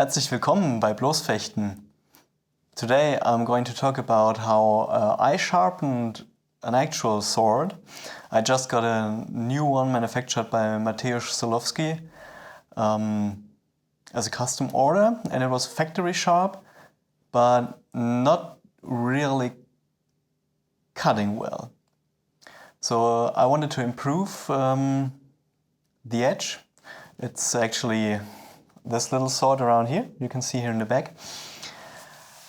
Herzlich willkommen bei Bloßfechten. Today I'm going to talk about how I sharpened an actual sword. I just got a new one manufactured by Mateusz Solowski as a custom order, and it was factory sharp, but not really cutting well. So I wanted to improve the edge. It's actually this little sword around here, you can see here in the back.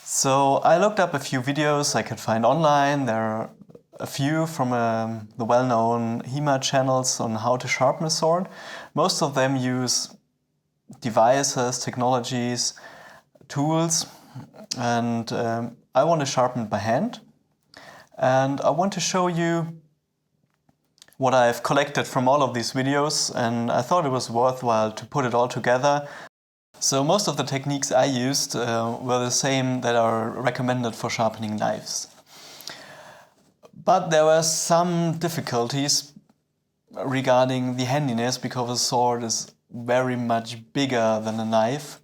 So I looked up a few videos I could find online. There are a few from the well-known HEMA channels on how to sharpen a sword. Most of them use devices, technologies, tools, and I want to sharpen it by hand. And I want to show you what I've collected from all of these videos, and I thought it was worthwhile to put it all together. So most of the techniques I used were the same that are recommended for sharpening knives. But there were some difficulties regarding the handiness because a sword is very much bigger than a knife.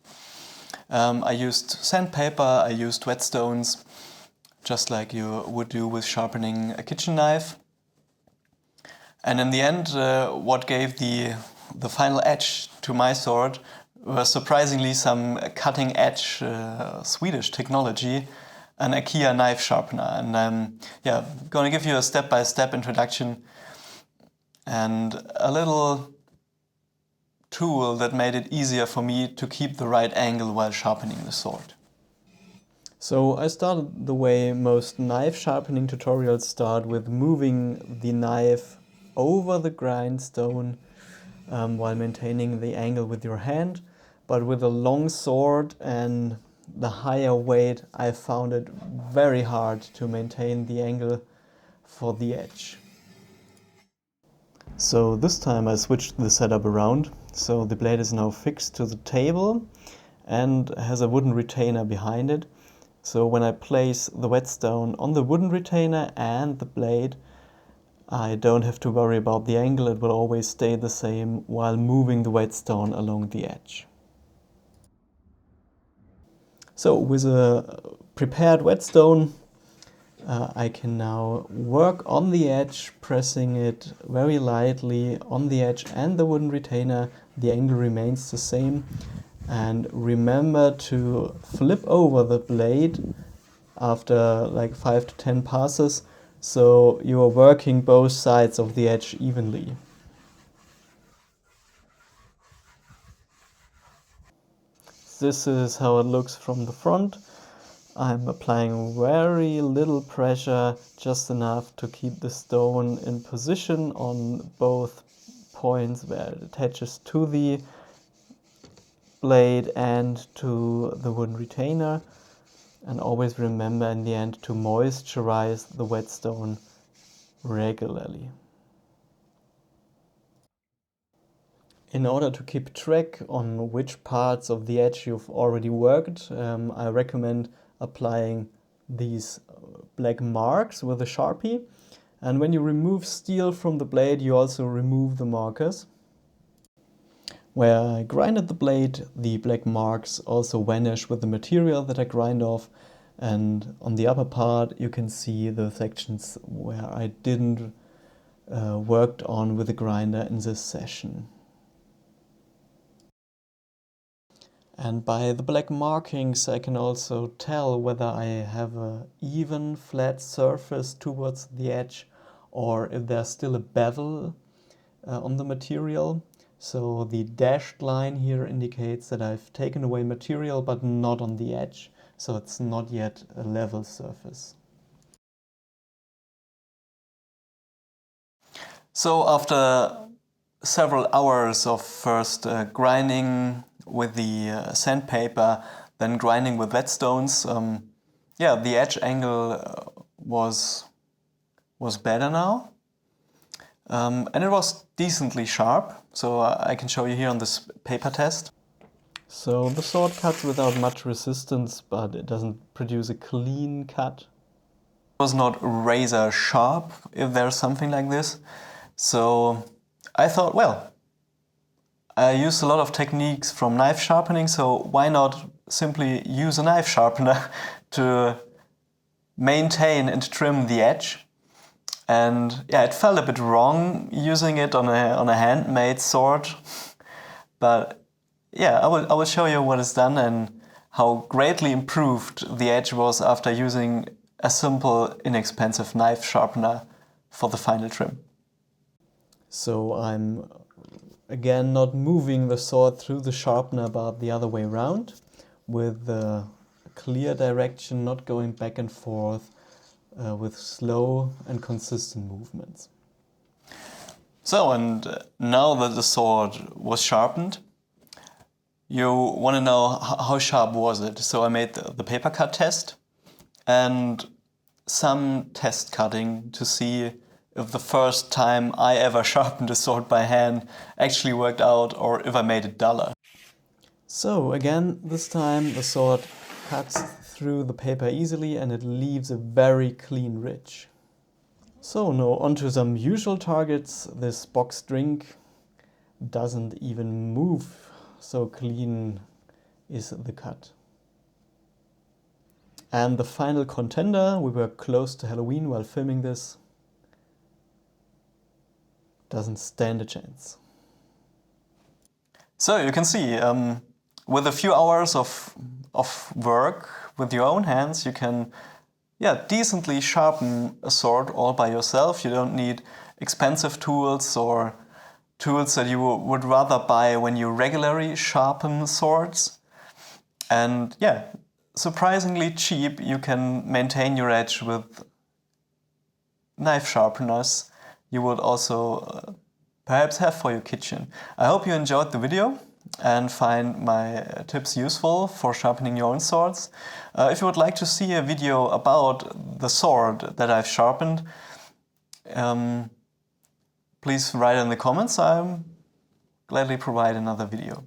I used sandpaper, I used whetstones, just like you would do with sharpening a kitchen knife. And in the end, what gave the final edge to my sword was surprisingly some cutting-edge Swedish technology, an IKEA knife sharpener. And I'm going to give you a step-by-step introduction and a little tool that made it easier for me to keep the right angle while sharpening the sword. So I started the way most knife sharpening tutorials start, with moving the knife over the grindstone while maintaining the angle with your hand. But with a long sword and the higher weight, I found it very hard to maintain the angle for the edge. So this time I switched the setup around. So the blade is now fixed to the table and has a wooden retainer behind it. So when I place the whetstone on the wooden retainer and the blade, I don't have to worry about the angle. It will always stay the same while moving the whetstone along the edge. So with a prepared whetstone, I can now work on the edge, pressing it very lightly on the edge and the wooden retainer. The angle remains the same. And remember to flip over the blade after like 5 to 10 passes, so you are working both sides of the edge evenly. This is how it looks from the front. I'm applying very little pressure, just enough to keep the stone in position on both points where it attaches to the blade and to the wooden retainer. And always remember in the end to moisturize the whetstone regularly. In order to keep track on which parts of the edge you've already worked, I recommend applying these black marks with a Sharpie. And when you remove steel from the blade, you also remove the markers. Where I grinded the blade, the black marks also vanish with the material that I grind off. And on the upper part, you can see the sections where I didn't worked on with the grinder in this session. And by the black markings, I can also tell whether I have an even, flat surface towards the edge, or if there's still a bevel on the material. So the dashed line here indicates that I've taken away material, but not on the edge. So it's not yet a level surface. So after several hours of first grinding with the sandpaper, then grinding with whetstones, the edge angle was better now. And it was decently sharp, so I can show you here on this paper test. So the sword cuts without much resistance, but it doesn't produce a clean cut. It was not razor sharp, if there's something like this. So I thought, well, I use a lot of techniques from knife sharpening, so why not simply use a knife sharpener to maintain and trim the edge? And yeah, it felt a bit wrong using it on a handmade sword, but yeah, I will show you what is done and how greatly improved the edge was after using a simple, inexpensive knife sharpener for the final trim. So I'm again not moving the sword through the sharpener but the other way around, with a clear direction, not going back and forth, with slow and consistent movements. So, and now that the sword was sharpened, you want to know how sharp was it. So I made the paper cut test and some test cutting to see if the first time I ever sharpened a sword by hand actually worked out or if I made it duller. So again, this time the sword cuts through the paper easily and it leaves a very clean ridge. So now onto some usual targets. This box drink doesn't even move, so clean is the cut. And the final contender, we were close to Halloween while filming this, doesn't stand a chance. So you can see, with a few hours of work with your own hands, you can decently sharpen a sword all by yourself. You don't need expensive tools or tools that you would rather buy when you regularly sharpen swords. And yeah, surprisingly cheap, you can maintain your edge with knife sharpeners you would also perhaps have for your kitchen. I hope you enjoyed the video and find my tips useful for sharpening your own swords. If you would like to see a video about the sword that I've sharpened, please write in the comments. I'll gladly provide another video.